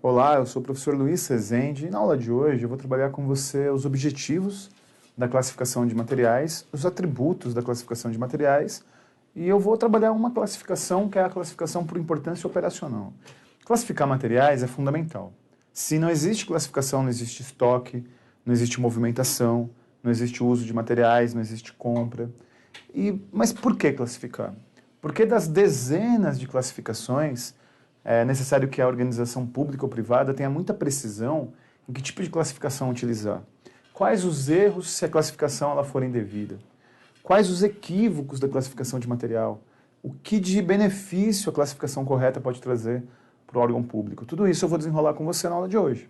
Olá, eu sou o professor Luiz Rezende e na aula de hoje eu vou trabalhar com você os objetivos da classificação de materiais, os atributos da classificação de materiais e eu vou trabalhar uma classificação que é a classificação por importância operacional. Classificar materiais é fundamental. Se não existe classificação, não existe estoque, não existe movimentação, não existe uso de materiais, não existe compra. Mas por que classificar? Porque das dezenas de classificações é necessário que a organização pública ou privada tenha muita precisão em que tipo de classificação utilizar. Quais os erros se a classificação ela for indevida? Quais os equívocos da classificação de material? O que de benefício a classificação correta pode trazer para o órgão público? Tudo isso eu vou desenrolar com você na aula de hoje.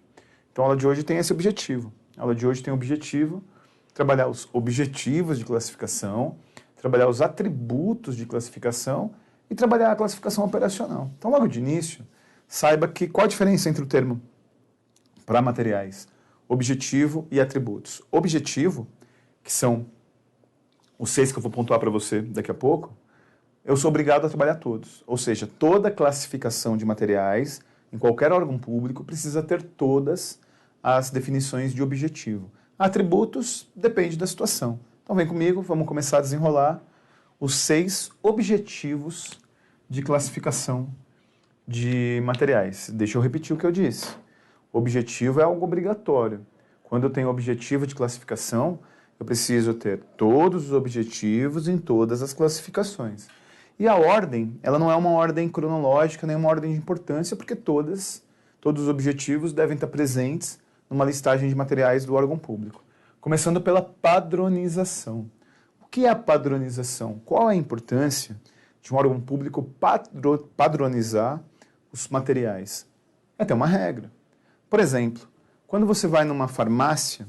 Então a aula de hoje tem esse objetivo. A aula de hoje tem o objetivo de trabalhar os objetivos de classificação, trabalhar os atributos de classificação e trabalhar a classificação operacional. Então, logo de início, saiba que qual a diferença entre o termo para materiais, objetivo e atributos. Objetivo, que são os 6 que eu vou pontuar para você daqui a pouco, eu sou obrigado a trabalhar todos. Ou seja, toda classificação de materiais, em qualquer órgão público, precisa ter todas as definições de objetivo. Atributos, depende da situação. Então, vem comigo, vamos começar a desenrolar os 6 objetivos de classificação de materiais. Deixa eu repetir o que eu disse. Objetivo é algo obrigatório. Quando eu tenho objetivo de classificação, eu preciso ter todos os objetivos em todas as classificações. E a ordem, ela não é uma ordem cronológica, nem uma ordem de importância, porque todos os objetivos devem estar presentes numa listagem de materiais do órgão público. Começando pela padronização. O que é a padronização? Qual é a importância de um órgão público padronizar os materiais? É ter uma regra. Por exemplo, quando você vai numa farmácia,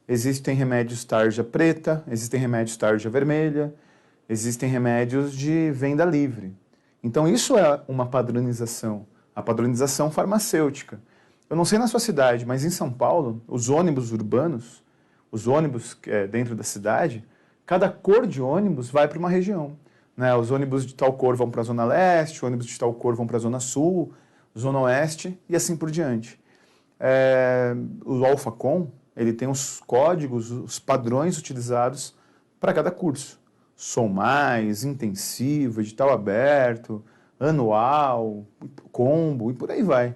existem remédios tarja preta, existem remédios tarja vermelha, existem remédios de venda livre. Então isso é uma padronização, a padronização farmacêutica. Eu não sei na sua cidade, mas em São Paulo, os ônibus urbanos, os ônibus dentro da cidade, cada cor de ônibus vai para uma região. Né? Os ônibus de tal cor vão para a Zona Leste, os ônibus de tal cor vão para a Zona Sul, Zona Oeste e assim por diante. O Alfacom, ele tem os códigos, os padrões utilizados para cada curso. Som Mais, intensivo, edital aberto, anual, combo e por aí vai.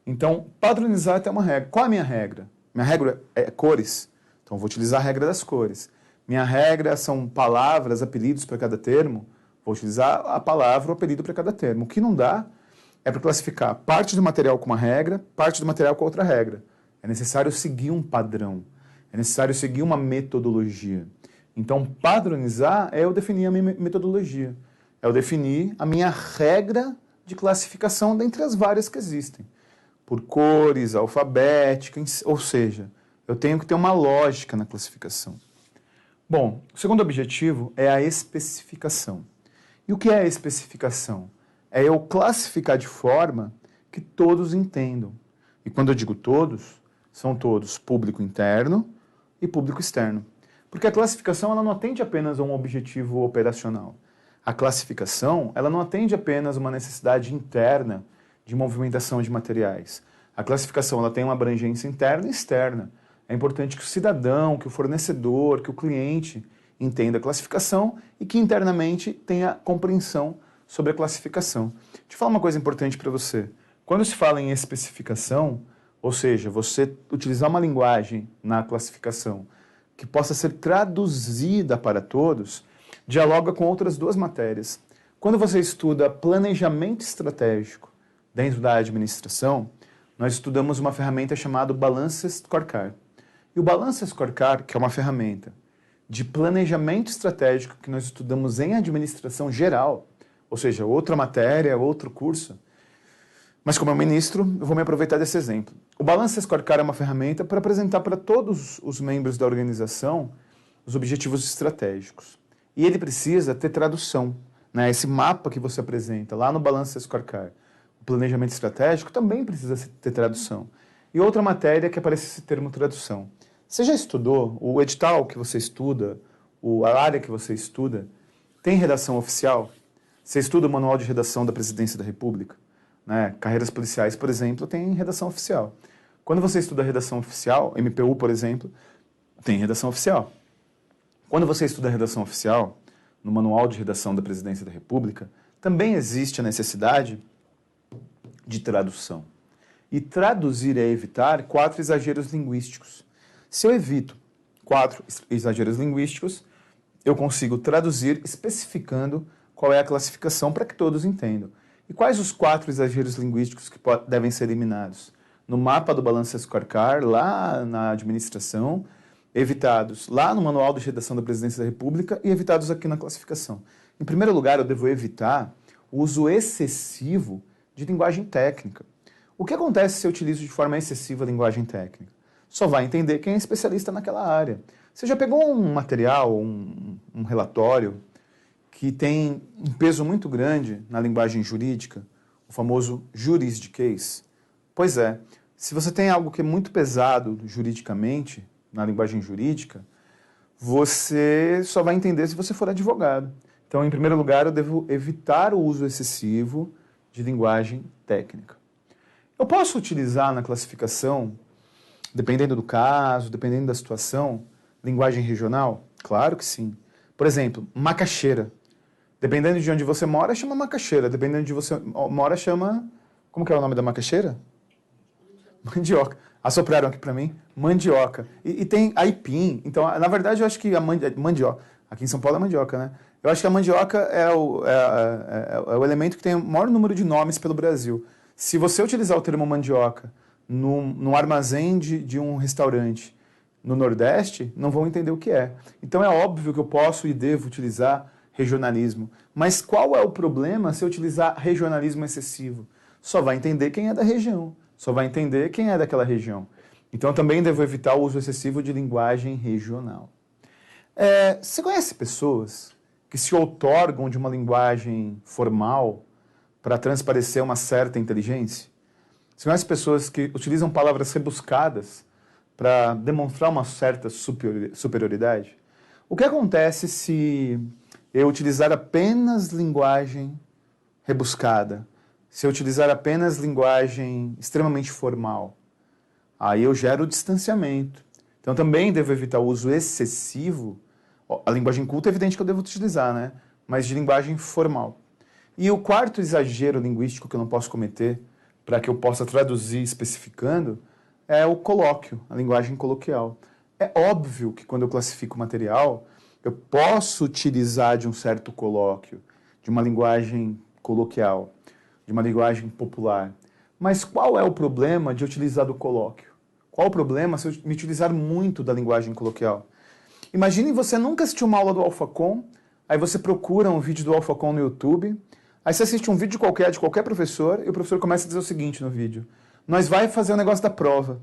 Então, padronizar é ter uma regra. Qual é a minha regra? Minha regra é cores. Então, vou utilizar a regra das cores. Minha regra são palavras, apelidos para cada termo. Vou utilizar a palavra ou apelido para cada termo. O que não dá é para classificar parte do material com uma regra, parte do material com outra regra. É necessário seguir um padrão. É necessário seguir uma metodologia. Então, padronizar é eu definir a minha metodologia. É eu definir a minha regra de classificação dentre as várias que existem. Por cores, alfabética, ou seja, eu tenho que ter uma lógica na classificação. Bom, o segundo objetivo é a especificação. E o que é a especificação? É eu classificar de forma que todos entendam. E quando eu digo todos, são todos público interno e público externo. Porque a classificação ela não atende apenas a um objetivo operacional. A classificação ela não atende apenas a uma necessidade interna de movimentação de materiais. A classificação ela tem uma abrangência interna e externa. É importante que o cidadão, que o fornecedor, que o cliente entenda a classificação e que internamente tenha compreensão sobre a classificação. Deixa eu falar uma coisa importante para você. Quando se fala em especificação, ou seja, você utilizar uma linguagem na classificação que possa ser traduzida para todos, dialoga com outras duas matérias. Quando você estuda planejamento estratégico dentro da administração, nós estudamos uma ferramenta chamada Balance Scorecard. E o Balance Scorecard, que é uma ferramenta de planejamento estratégico que nós estudamos em administração geral, ou seja, outra matéria, outro curso, mas como eu ministro, eu vou me aproveitar desse exemplo. O Balance Scorecard é uma ferramenta para apresentar para todos os membros da organização os objetivos estratégicos. E ele precisa ter tradução. Né? Esse mapa que você apresenta lá no Balance Scorecard, o planejamento estratégico, também precisa ter tradução. E outra matéria que aparece esse termo tradução. Você já estudou o edital que você estuda, a área que você estuda, tem redação oficial? Você estuda o Manual de Redação da Presidência da República? né? Carreiras policiais, por exemplo, tem redação oficial. Quando você estuda redação oficial, MPU, por exemplo, tem redação oficial. Quando você estuda redação oficial, no Manual de Redação da Presidência da República, também existe a necessidade de tradução. E traduzir é evitar 4 exageros linguísticos. Se eu evito 4 exageros linguísticos, eu consigo traduzir especificando qual é a classificação para que todos entendam. E quais os 4 exageros linguísticos que devem ser eliminados? No mapa do Balança Scorecard, lá na administração, evitados lá no Manual de Redação da Presidência da República e evitados aqui na classificação. Em primeiro lugar, eu devo evitar o uso excessivo de linguagem técnica. O que acontece se eu utilizo de forma excessiva a linguagem técnica? Só vai entender quem é especialista naquela área. Você já pegou um material, um relatório que tem um peso muito grande na linguagem jurídica, o famoso juridiquês? Pois é, se você tem algo que é muito pesado juridicamente, na linguagem jurídica, você só vai entender se você for advogado. Então, em primeiro lugar, eu devo evitar o uso excessivo de linguagem técnica. Eu posso utilizar na classificação, dependendo do caso, dependendo da situação, linguagem regional? Claro que sim. Por exemplo, macaxeira. Dependendo de onde você mora, chama macaxeira. Dependendo de onde você mora, chama... Como que é o nome da macaxeira? Mandioca. Assopraram aqui para mim. Mandioca. E tem aipim. Então, na verdade, eu acho que a mandioca... Aqui em São Paulo é mandioca, né? Eu acho que a mandioca é o elemento que tem o maior número de nomes pelo Brasil. Se você utilizar o termo mandioca no armazém de um restaurante no Nordeste, não vão entender o que é. Então, é óbvio que eu posso e devo utilizar regionalismo. Mas qual é o problema se eu utilizar regionalismo excessivo? Só vai entender quem é da região. Só vai entender quem é daquela região. Então, também devo evitar o uso excessivo de linguagem regional. Você conhece pessoas que se outorgam de uma linguagem formal para transparecer uma certa inteligência? Você conhece pessoas que utilizam palavras rebuscadas para demonstrar uma certa superioridade? O que acontece se eu utilizar apenas linguagem rebuscada? Se eu utilizar apenas linguagem extremamente formal? Aí eu gero distanciamento. Então também devo evitar o uso excessivo. A linguagem culta é evidente que eu devo utilizar, né? Mas de linguagem formal. E o quarto exagero linguístico que eu não posso cometer, para que eu possa traduzir especificando, é o colóquio, a linguagem coloquial. É óbvio que quando eu classifico o material, eu posso utilizar de um certo colóquio, de uma linguagem coloquial, de uma linguagem popular. Mas qual é o problema de utilizar do colóquio? Qual o problema se eu me utilizar muito da linguagem coloquial? Imagine você nunca assistiu uma aula do AlphaCom, aí você procura um vídeo do AlphaCom no YouTube, aí você assiste um vídeo qualquer, de qualquer professor, e o professor começa a dizer o seguinte no vídeo: nós vai fazer o negócio da prova.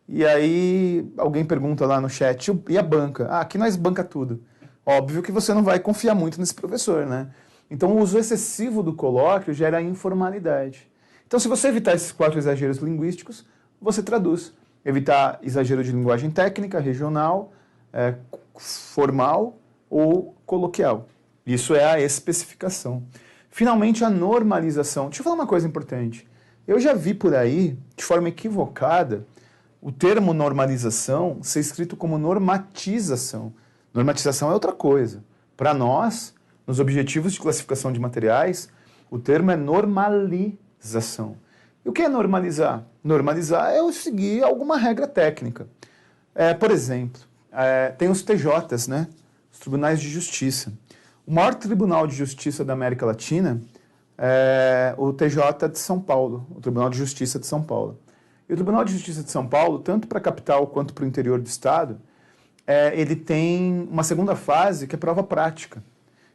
E aí alguém pergunta lá no chat: e a banca? Ah, aqui nós banca tudo. Óbvio que você não vai confiar muito nesse professor, né? Então o uso excessivo do colóquio gera informalidade. Então se você evitar esses 4 exageros linguísticos, você traduz. Evitar exagero de linguagem técnica, regional, formal ou coloquial. Isso é a especificação. Finalmente, a normalização. Deixa eu falar uma coisa importante. Eu já vi por aí, de forma equivocada, o termo normalização ser escrito como normatização. Normatização é outra coisa. Para nós, nos objetivos de classificação de materiais, o termo é normalização. E o que é normalizar? Normalizar é eu seguir alguma regra técnica. Por exemplo, tem os TJs, né? Os Tribunais de Justiça. O maior tribunal de justiça da América Latina é o TJ de São Paulo, o Tribunal de Justiça de São Paulo. E o Tribunal de Justiça de São Paulo, tanto para a capital quanto para o interior do estado, ele tem uma segunda fase que é prova prática.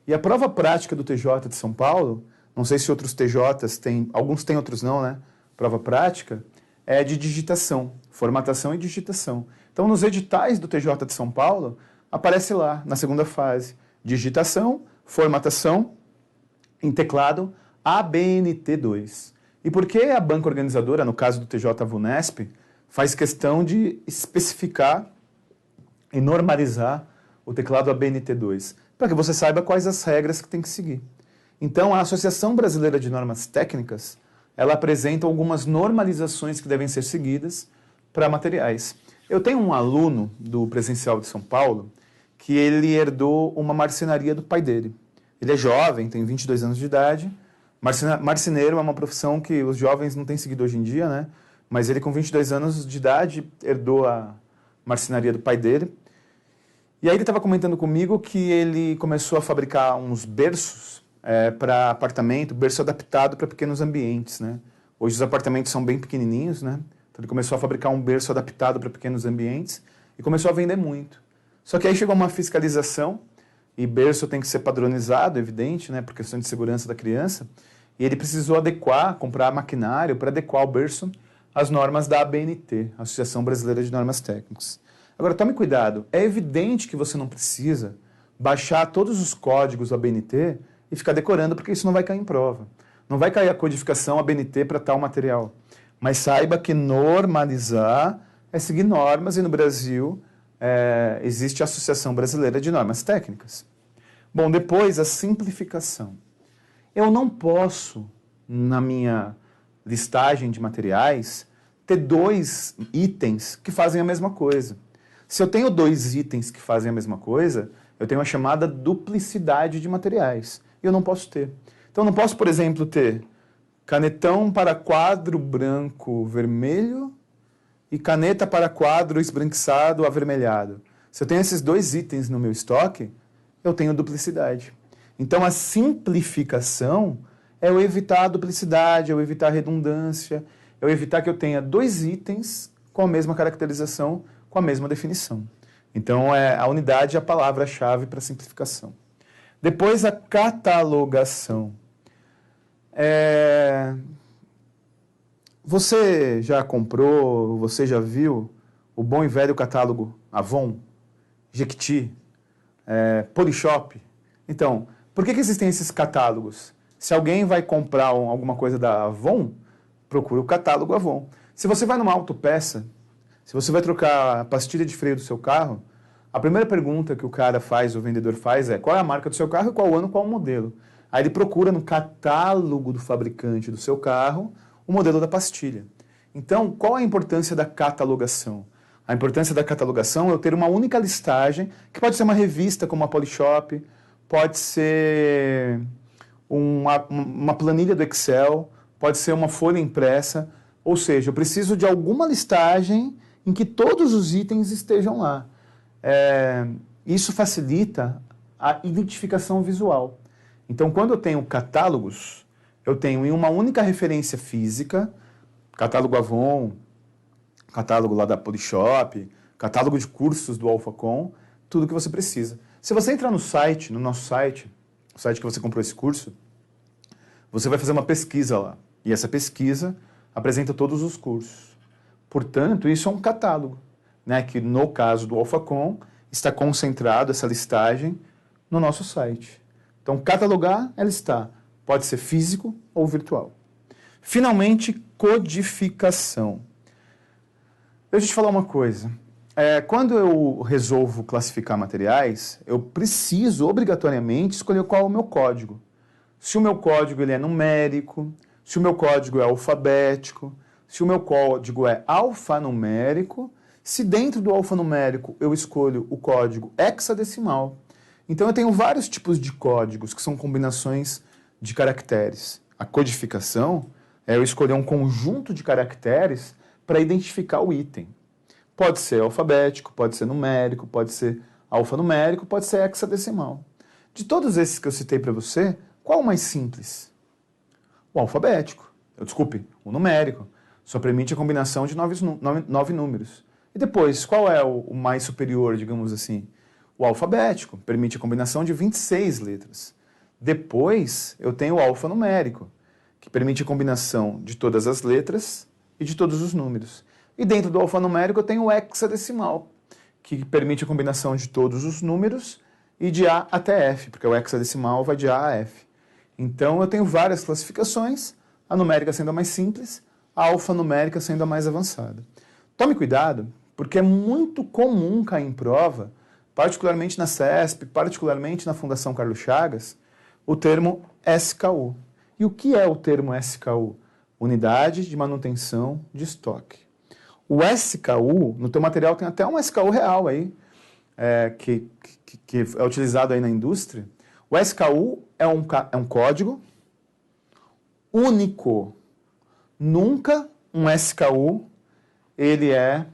E a prova prática do TJ de São Paulo, não sei se outros TJs têm, alguns têm, outros não, né? Prova prática é de digitação, formatação e digitação. Então, nos editais do TJ de São Paulo, aparece lá, na segunda fase, digitação, formatação, em teclado, ABNT2. E por que a banca organizadora, no caso do TJ Vunesp, faz questão de especificar e normalizar o teclado ABNT2? Para que você saiba quais as regras que tem que seguir. Então, a Associação Brasileira de Normas Técnicas, ela apresenta algumas normalizações que devem ser seguidas para materiais. Eu tenho um aluno do Presencial de São Paulo que ele herdou uma marcenaria do pai dele. Ele é jovem, tem 22 anos de idade. Marceneiro é uma profissão que os jovens não têm seguido hoje em dia, né? Mas ele, com 22 anos de idade, herdou a marcenaria do pai dele. E aí ele estava comentando comigo que ele começou a fabricar uns berços para apartamento, berço adaptado para pequenos ambientes, né? Hoje os apartamentos são bem pequenininhos, né? Então ele começou a fabricar um berço adaptado para pequenos ambientes e começou a vender muito. Só que aí chegou uma fiscalização e berço tem que ser padronizado, evidente, né? Por questão de segurança da criança. E ele precisou adequar, comprar maquinário para adequar o berço às normas da ABNT, Associação Brasileira de Normas Técnicas. Agora, tome cuidado, é evidente que você não precisa baixar todos os códigos da ABNT e ficar decorando, porque isso não vai cair em prova. Não vai cair a codificação ABNT para tal material. Mas saiba que normalizar é seguir normas e no Brasil existe a Associação Brasileira de Normas Técnicas. Bom, depois a simplificação. Eu não posso, na minha listagem de materiais, ter 2 itens que fazem a mesma coisa. Se eu tenho 2 itens que fazem a mesma coisa, eu tenho a chamada duplicidade de materiais. E eu não posso ter. Então eu não posso, por exemplo, ter canetão para quadro branco vermelho e caneta para quadro esbranquiçado avermelhado. Se eu tenho esses 2 itens no meu estoque, eu tenho duplicidade. Então, a simplificação é eu evitar a duplicidade, é eu evitar a redundância, é eu evitar que eu tenha 2 itens com a mesma caracterização, com a mesma definição. Então, a unidade é a palavra-chave para a simplificação. Depois, a catalogação. Você já comprou, você já viu o bom e velho catálogo Avon, Jequiti, Polishop? Então, por que existem esses catálogos? Se alguém vai comprar alguma coisa da Avon, procura o catálogo Avon. Se você vai numa autopeça, se você vai trocar a pastilha de freio do seu carro, a primeira pergunta que o cara faz, o vendedor faz, é qual é a marca do seu carro, qual o ano, qual o modelo. Aí ele procura no catálogo do fabricante do seu carro o modelo da pastilha. Então, qual a importância da catalogação? A importância da catalogação é eu ter uma única listagem, que pode ser uma revista como a Polishop, pode ser uma planilha do Excel, pode ser uma folha impressa, ou seja, eu preciso de alguma listagem em que todos os itens estejam lá. Isso facilita a identificação visual. Então, quando eu tenho catálogos, eu tenho em uma única referência física, catálogo Avon, catálogo lá da Polishop, catálogo de cursos do Alphacom, tudo que você precisa. Se você entrar no site, no nosso site, o site que você comprou esse curso, você vai fazer uma pesquisa lá. E essa pesquisa apresenta todos os cursos. Portanto, isso é um catálogo, né, que no caso do Alphacom está concentrado essa listagem no nosso site. Então, catalogar é listar. Pode ser físico ou virtual. Finalmente, codificação. Deixa eu te falar uma coisa. Quando eu resolvo classificar materiais, eu preciso obrigatoriamente escolher qual é o meu código. Se o meu código ele é numérico, se o meu código é alfabético, se o meu código é alfanumérico, se dentro do alfanumérico eu escolho o código hexadecimal. Então eu tenho vários tipos de códigos que são combinações de caracteres. A codificação é eu escolher um conjunto de caracteres para identificar o item. Pode ser alfabético, pode ser numérico, pode ser alfanumérico, pode ser hexadecimal. De todos esses que eu citei para você, qual o mais simples? O alfabético. Desculpe, o numérico. Só permite a combinação de 9 números. E depois, qual é o mais superior, digamos assim? O alfabético. Permite a combinação de 26 letras. Depois, eu tenho o alfanumérico, que permite a combinação de todas as letras e de todos os números. E dentro do alfanumérico eu tenho o hexadecimal, que permite a combinação de todos os números e de A até F, porque o hexadecimal vai de A a F. Então eu tenho várias classificações, a numérica sendo a mais simples, a alfanumérica sendo a mais avançada. Tome cuidado, porque é muito comum cair em prova, particularmente na CESP, particularmente na Fundação Carlos Chagas, o termo SKU. E o que é o termo SKU? unidade de manutenção de estoque. O SKU, no teu material tem até um SKU real aí, que é utilizado aí na indústria. O SKU é um código único. Nunca um SKU ele é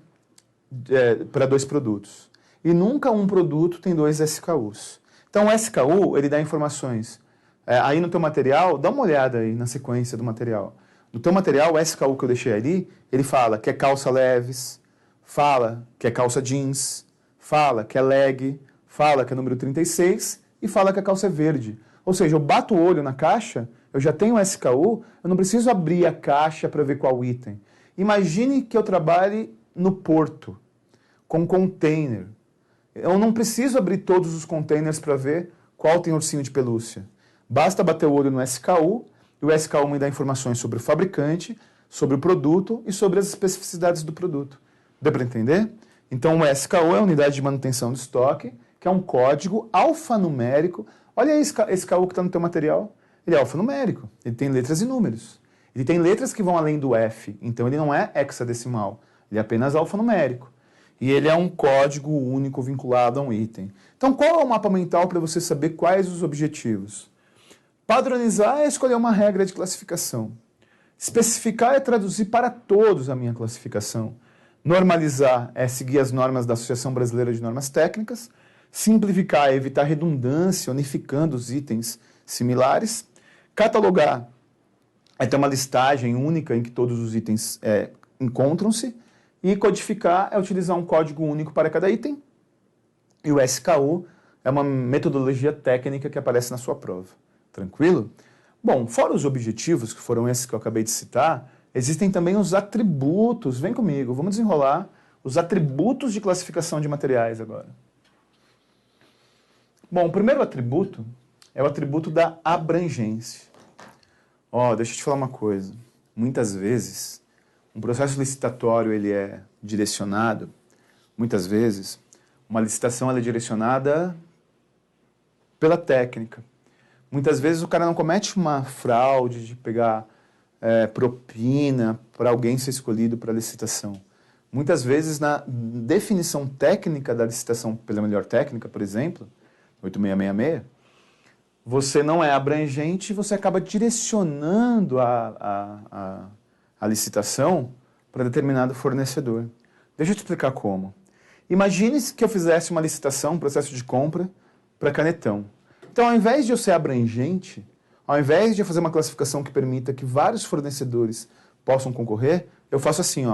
para dois produtos. E nunca um produto tem dois SKUs. Então o SKU ele dá informações. Aí no teu material, dá uma olhada aí na sequência do material. No teu material, o SKU que eu deixei ali, ele fala que é calça leves, fala que é calça jeans, fala que é leg, fala que é número 36 e fala que a calça é verde. Ou seja, eu bato o olho na caixa, eu já tenho o SKU, eu não preciso abrir a caixa para ver qual item. Imagine que eu trabalhe no porto, com container. Eu não preciso abrir todos os containers para ver qual tem ursinho de pelúcia. Basta bater o olho no SKU, e o SKU me dá informações sobre o fabricante, sobre o produto e sobre as especificidades do produto. Deu para entender? Então o SKU é a unidade de manutenção de estoque, que é um código alfanumérico. Olha aí esse SKU que está no teu material. Ele é alfanumérico, ele tem letras e números. Ele tem letras que vão além do F, então ele não é hexadecimal, ele é apenas alfanumérico. E ele é um código único vinculado a um item. Então qual é o mapa mental para você saber quais os objetivos? Padronizar é escolher uma regra de classificação. Especificar é traduzir para todos a minha classificação. Normalizar é seguir as normas da Associação Brasileira de Normas Técnicas. Simplificar é evitar redundância, unificando os itens similares. Catalogar é ter uma listagem única em que todos os itens encontram-se. E codificar é utilizar um código único para cada item. E o SKU é uma metodologia técnica que aparece na sua prova. Tranquilo? Bom, fora os objetivos, que foram esses que eu acabei de citar, existem também os atributos. Vem comigo, vamos desenrolar os atributos de classificação de materiais agora. Bom, o primeiro atributo é o atributo da abrangência. Deixa eu te falar uma coisa. Muitas vezes, um processo licitatório ele é direcionado, muitas vezes, uma licitação ela é direcionada pela técnica. Muitas vezes o cara não comete uma fraude de pegar propina para alguém ser escolhido para a licitação. Muitas vezes, na definição técnica da licitação pela melhor técnica, por exemplo, 8666, você não é abrangente e você acaba direcionando a licitação para determinado fornecedor. Deixa eu te explicar como. Imagine que eu fizesse uma licitação, um processo de compra, para canetão. Então, ao invés de eu ser abrangente, ao invés de eu fazer uma classificação que permita que vários fornecedores possam concorrer, eu faço assim,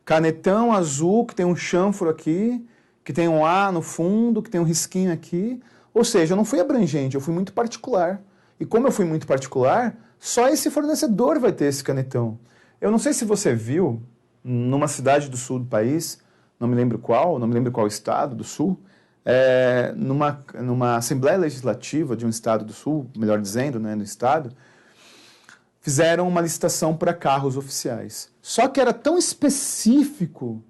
canetão azul que tem um chanfro aqui, que tem um A no fundo, que tem um risquinho aqui. Ou seja, eu não fui abrangente, eu fui muito particular. E como eu fui muito particular, só esse fornecedor vai ter esse canetão. Eu não sei se você viu, numa cidade do sul do país, não me lembro qual estado do sul, numa Assembleia Legislativa de um estado do sul, melhor dizendo, no estado, fizeram uma licitação para carros oficiais. Só que era tão específico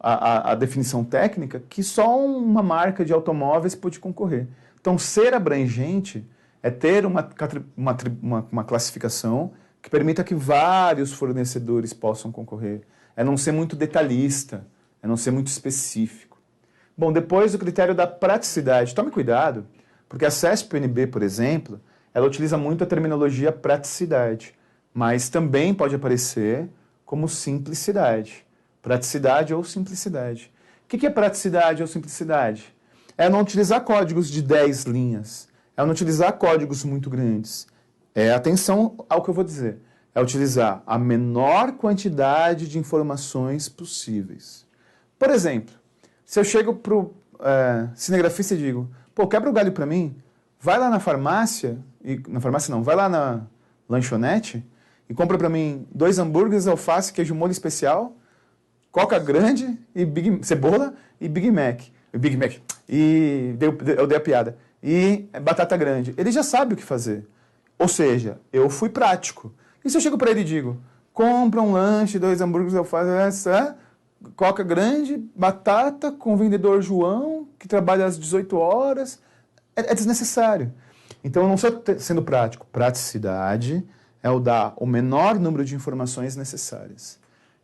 a definição técnica que só uma marca de automóveis pôde concorrer. Então, ser abrangente é ter uma classificação que permita que vários fornecedores possam concorrer. É não ser muito detalhista, é não ser muito específico. Bom, depois o critério da praticidade. Tome cuidado, porque a CESP-UNB, por exemplo, ela utiliza muito a terminologia praticidade, mas também pode aparecer como simplicidade. Praticidade ou simplicidade. O que é praticidade ou simplicidade? É não utilizar códigos de 10 linhas. É não utilizar códigos muito grandes. Atenção ao que eu vou dizer. É utilizar a menor quantidade de informações possíveis. Por exemplo, se eu chego para o cinegrafista e digo, quebra o galho para mim, vai lá na farmácia, vai lá na lanchonete e compra para mim 2 hambúrgueres, alface, queijo molho especial, Coca grande, e cebola e Big Mac. Eu dei a piada. E batata grande. Ele já sabe o que fazer. Ou seja, eu fui prático. E se eu chego para ele e digo, compra um lanche, 2 hambúrgueres, alface, Coca grande, batata com o vendedor João, que trabalha às 18 horas, é desnecessário. Então, eu não estou sendo prático. Praticidade é o dar o menor número de informações necessárias.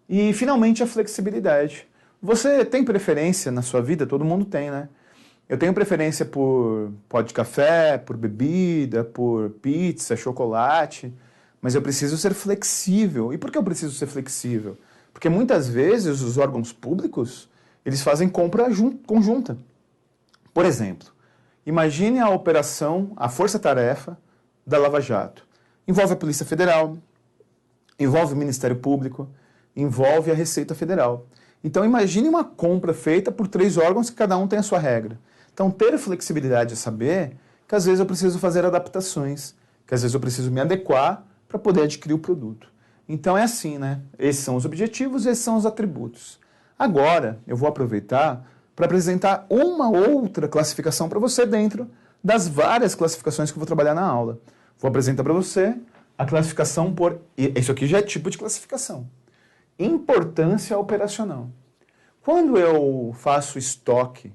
E, finalmente, a flexibilidade. Você tem preferência na sua vida? Todo mundo tem, né? Eu tenho preferência por pó de café, por bebida, por pizza, chocolate, mas eu preciso ser flexível. E por que eu preciso ser flexível? Porque muitas vezes os órgãos públicos, eles fazem compra conjunta. Por exemplo, imagine a operação, a força-tarefa da Lava Jato. Envolve a Polícia Federal, envolve o Ministério Público, envolve a Receita Federal. Então imagine uma compra feita por 3 órgãos que cada um tem a sua regra. Então ter flexibilidade é saber que às vezes eu preciso fazer adaptações, que às vezes eu preciso me adequar para poder adquirir o produto. Então é assim, né? Esses são os objetivos, esses são os atributos. Agora eu vou aproveitar para apresentar uma outra classificação para você dentro das várias classificações que eu vou trabalhar na aula. Vou apresentar para você a classificação por... Isso aqui já é tipo de classificação. Importância operacional. Quando eu faço estoque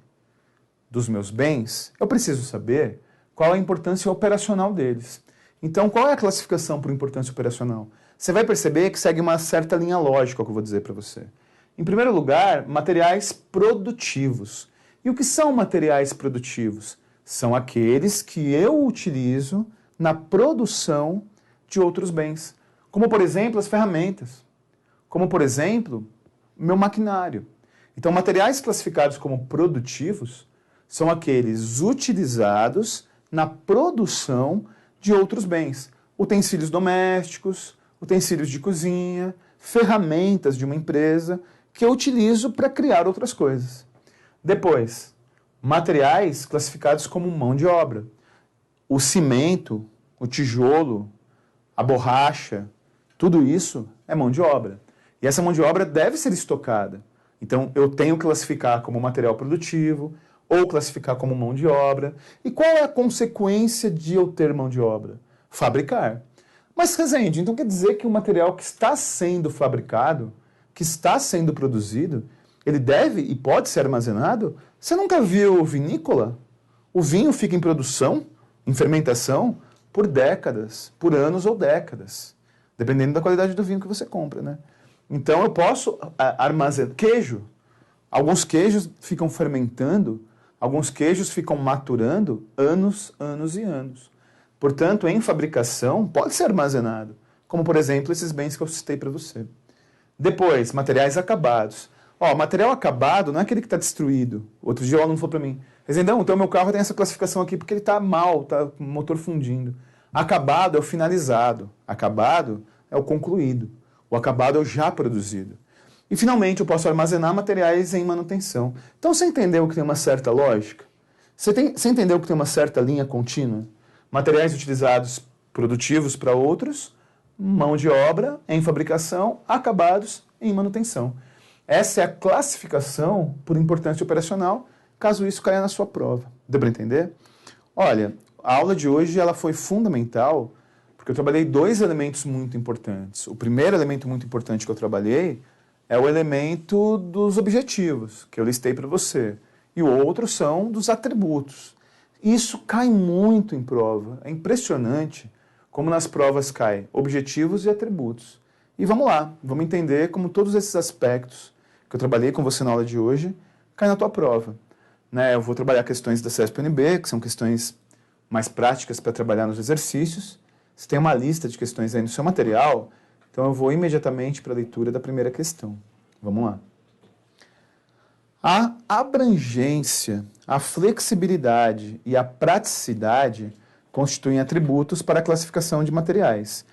dos meus bens, eu preciso saber qual a importância operacional deles. Então, qual é a classificação por importância operacional? Você vai perceber que segue uma certa linha lógica, o que eu vou dizer para você. Em primeiro lugar, materiais produtivos. E o que são materiais produtivos? São aqueles que eu utilizo na produção de outros bens. Como, por exemplo, as ferramentas. Como, por exemplo, meu maquinário. Então, materiais classificados como produtivos são aqueles utilizados na produção de outros bens. Utensílios domésticos, utensílios de cozinha, ferramentas de uma empresa que eu utilizo para criar outras coisas. Depois, materiais classificados como mão de obra. O cimento, o tijolo, a borracha, tudo isso é mão de obra. E essa mão de obra deve ser estocada. Então, eu tenho que classificar como material produtivo ou classificar como mão de obra. E qual é a consequência de eu ter mão de obra? Fabricar. Mas, Rezende, então quer dizer que o material que está sendo fabricado, que está sendo produzido, ele deve e pode ser armazenado? Você nunca viu vinícola? O vinho fica em produção, em fermentação, por décadas, por anos ou décadas, dependendo da qualidade do vinho que você compra, né? Então eu posso armazenar queijo. Alguns queijos ficam fermentando, alguns queijos ficam maturando anos, anos e anos. Portanto, em fabricação, pode ser armazenado, como, por exemplo, esses bens que eu citei para você. Depois, materiais acabados. Material acabado não é aquele que está destruído. Outro dia o aluno falou para mim, Rezendão, então meu carro tem essa classificação aqui porque ele está mal, está com o motor fundindo. Acabado é o finalizado, acabado é o concluído, o acabado é o já produzido. E, finalmente, eu posso armazenar materiais em manutenção. Então, você entendeu que tem uma certa lógica? Você entendeu que tem uma certa linha contínua? Materiais utilizados produtivos para outros, mão de obra em fabricação, acabados em manutenção. Essa é a classificação por importância operacional, caso isso caia na sua prova. Deu para entender? Olha, a aula de hoje ela foi fundamental porque eu trabalhei 2 elementos muito importantes. O primeiro elemento muito importante que eu trabalhei é o elemento dos objetivos, que eu listei para você. E o outro são dos atributos. Isso cai muito em prova. É impressionante como nas provas cai objetivos e atributos. E vamos lá, vamos entender como todos esses aspectos que eu trabalhei com você na aula de hoje caem na tua prova. Eu vou trabalhar questões da CESP-UNB, que são questões mais práticas para trabalhar nos exercícios. Você tem uma lista de questões aí no seu material, então eu vou imediatamente para a leitura da primeira questão. Vamos lá. A abrangência, a flexibilidade e a praticidade constituem atributos para a classificação de materiais.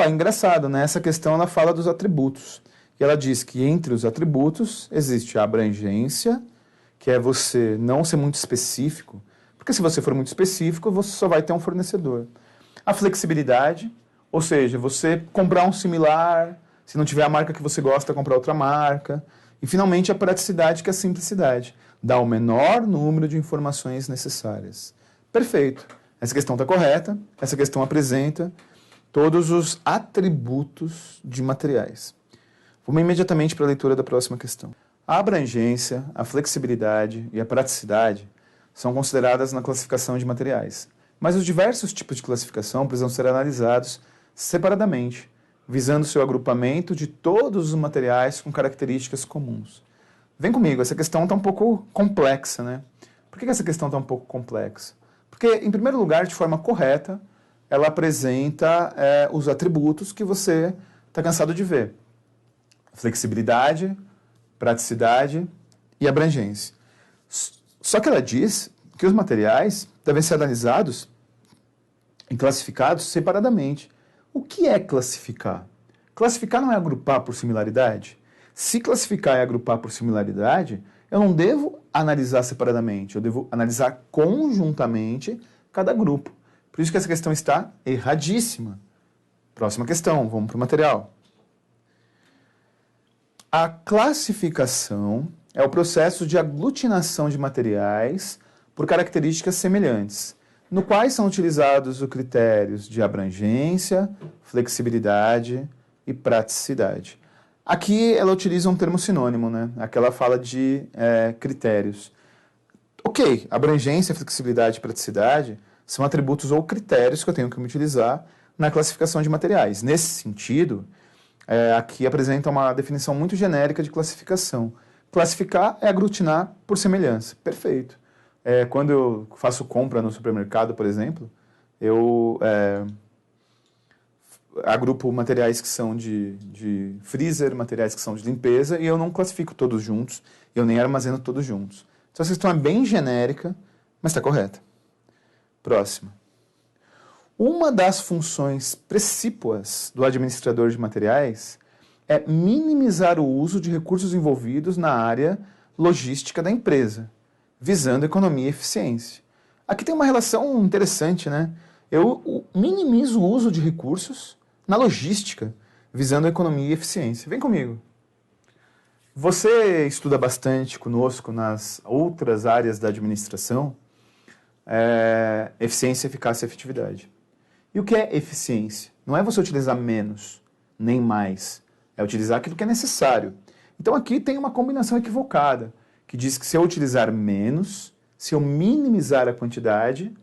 Engraçado, né? Essa questão ela fala dos atributos. E ela diz que entre os atributos existe a abrangência, que é você não ser muito específico, porque se você for muito específico, você só vai ter um fornecedor. A flexibilidade, ou seja, você comprar um similar, se não tiver a marca que você gosta, comprar outra marca. E, finalmente, a praticidade, que é a simplicidade. Dá o menor número de informações necessárias. Perfeito. Essa questão está correta. Essa questão apresenta todos os atributos de materiais. Vamos imediatamente para a leitura da próxima questão. A abrangência, a flexibilidade e a praticidade são consideradas na classificação de materiais. Mas os diversos tipos de classificação precisam ser analisados separadamente, visando seu agrupamento de todos os materiais com características comuns. Vem comigo, essa questão está um pouco complexa, né? Por que essa questão está um pouco complexa? Porque, em primeiro lugar, de forma correta, ela apresenta os atributos que você está cansado de ver. Flexibilidade, praticidade e abrangência. Só que ela diz que os materiais devem ser analisados e classificados separadamente. O que é classificar? Classificar não é agrupar por similaridade? Se classificar é agrupar por similaridade, eu não devo analisar separadamente, eu devo analisar conjuntamente cada grupo. Por isso que essa questão está erradíssima. Próxima questão, vamos para o material. A classificação é o processo de aglutinação de materiais por características semelhantes, no quais são utilizados os critérios de abrangência, flexibilidade e praticidade. Aqui ela utiliza um termo sinônimo, né? Aqui ela fala de critérios. Ok, abrangência, flexibilidade e praticidade são atributos ou critérios que eu tenho que utilizar na classificação de materiais. Nesse sentido, aqui apresenta uma definição muito genérica de classificação. Classificar é aglutinar por semelhança. Perfeito. Quando eu faço compra no supermercado, por exemplo, eu agrupo materiais que são de freezer, materiais que são de limpeza, e eu não classifico todos juntos, eu nem armazeno todos juntos. Então, essa questão é bem genérica, mas está correta. Próxima. Uma das funções precípuas do administrador de materiais é minimizar o uso de recursos envolvidos na área logística da empresa, visando economia e eficiência. Aqui tem uma relação interessante, né? Eu minimizo o uso de recursos na logística, visando economia e eficiência. Vem comigo. Você estuda bastante conosco nas outras áreas da administração, eficiência, eficácia e efetividade. E o que é eficiência? Não é você utilizar menos, nem mais. É utilizar aquilo que é necessário. Então aqui tem uma combinação equivocada, que diz que se eu utilizar menos, se eu minimizar a quantidade,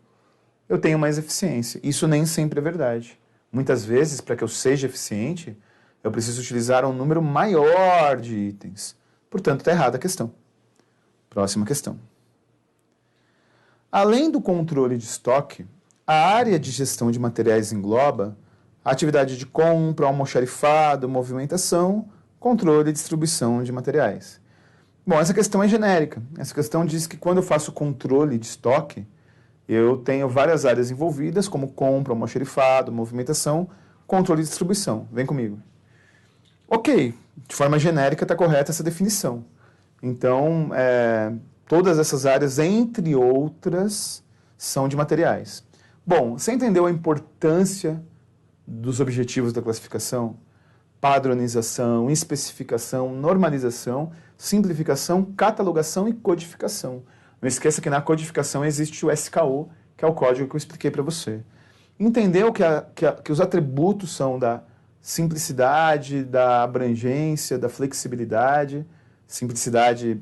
eu tenho mais eficiência. Isso nem sempre é verdade. Muitas vezes, para que eu seja eficiente, eu preciso utilizar um número maior de itens. Portanto, está errada a questão. Próxima questão. Além do controle de estoque, a área de gestão de materiais engloba a atividade de compra, almoxarifado, movimentação, controle e distribuição de materiais. Bom, essa questão é genérica. Essa questão diz que quando eu faço controle de estoque, eu tenho várias áreas envolvidas, como compra, almoxarifado, movimentação, controle e distribuição. Vem comigo. Ok, de forma genérica está correta essa definição. Então, todas essas áreas, entre outras, são de materiais. Bom, você entendeu a importância dos objetivos da classificação? Padronização, especificação, normalização, simplificação, catalogação e codificação. Não esqueça que na codificação existe o SKU, que é o código que eu expliquei para você. Entendeu que os atributos são da simplicidade, da abrangência, da flexibilidade. Simplicidade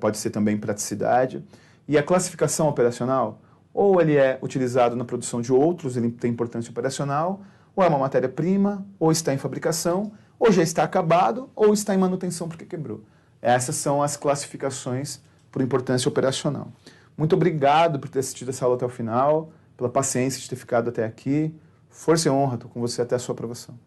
pode ser também praticidade. E a classificação operacional, ou ele é utilizado na produção de outros, ele tem importância operacional, ou é uma matéria-prima, ou está em fabricação, ou já está acabado, ou está em manutenção porque quebrou. Essas são as classificações por importância operacional. Muito obrigado por ter assistido essa aula até o final, pela paciência de ter ficado até aqui. Força e honra, estou com você até a sua aprovação.